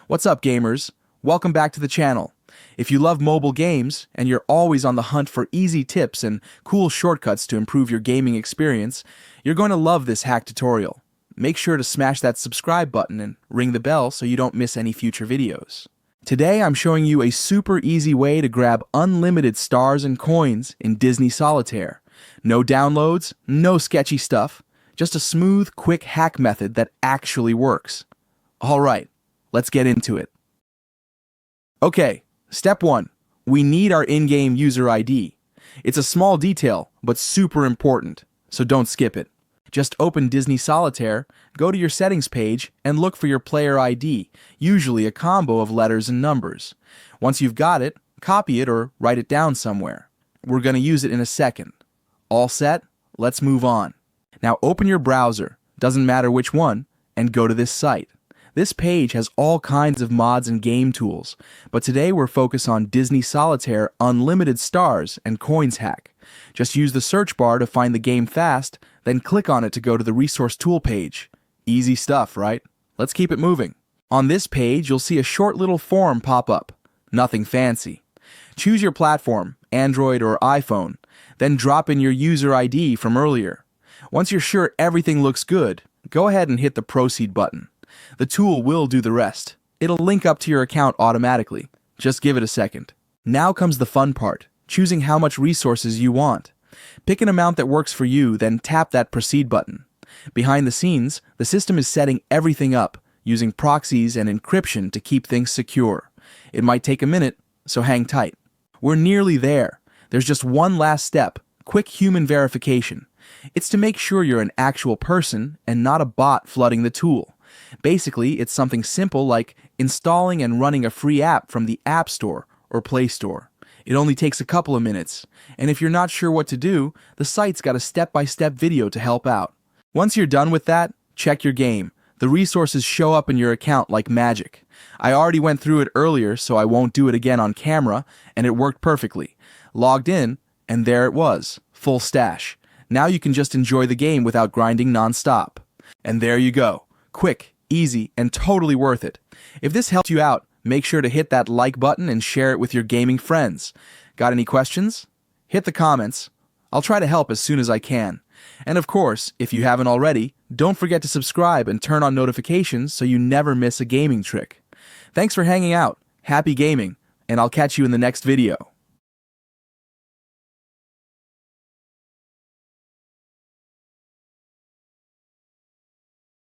What's up, gamers? Welcome back to the channel. If you love mobile games and you're always on the hunt for easy tips and cool shortcuts to improve your gaming experience, you're going to love this hack tutorial. Make sure to smash that subscribe button and ring the bell so you don't miss any future videos. Today I'm showing you a super easy way to grab unlimited stars and coins in Disney Solitaire. No downloads, no sketchy stuff, just a smooth, quick hack method that actually works. Alright, let's get into it. Okay, step 1. We need our in-game user ID. It's a small detail, but super important, so don't skip it. Just open Disney Solitaire, go to your settings page, and look for your player ID, usually a combo of letters and numbers. Once you've got it, copy it or write it down somewhere. We're going to use it in a second. All set? Let's move on. Now open your browser, doesn't matter which one, and go to this site. This page has all kinds of mods and game tools, but today we're focused on Disney Solitaire Unlimited Stars and Coins hack. Just use the search bar to find the game fast, then click on it to go to the resource tool page. Easy stuff, right? Let's keep it moving. On this page, you'll see a short little form pop up. Nothing fancy. Choose your platform, Android or iPhone, then drop in your user ID from earlier. Once you're sure everything looks good, go ahead and hit the Proceed button. The tool will do the rest. It'll link up to your account automatically. Just give it a second. Now comes the fun part, choosing how much resources you want. Pick an amount that works for you, then tap that Proceed button. Behind the scenes, the system is setting everything up, using proxies and encryption to keep things secure. It might take a minute, so hang tight. We're nearly there. There's just one last step, quick human verification. It's to make sure you're an actual person and not a bot flooding the tool. Basically, it's something simple like installing and running a free app from the App Store or Play Store. It only takes a couple of minutes, and if you're not sure what to do, the site's got a step-by-step video to help out. Once you're done with that, check your game. The resources show up in your account like magic. I already went through it earlier, so I won't do it again on camera, and it worked perfectly. Logged in, and there it was, full stash. Now you can just enjoy the game without grinding non-stop. And there you go. Quick, easy, and totally worth it. If this helped you out, make sure to hit that like button and share it with your gaming friends. Got any questions? Hit the comments. I'll try to help as soon as I can. And of course, if you haven't already, don't forget to subscribe and turn on notifications so you never miss a gaming trick. Thanks for hanging out, happy gaming, and I'll catch you in the next video.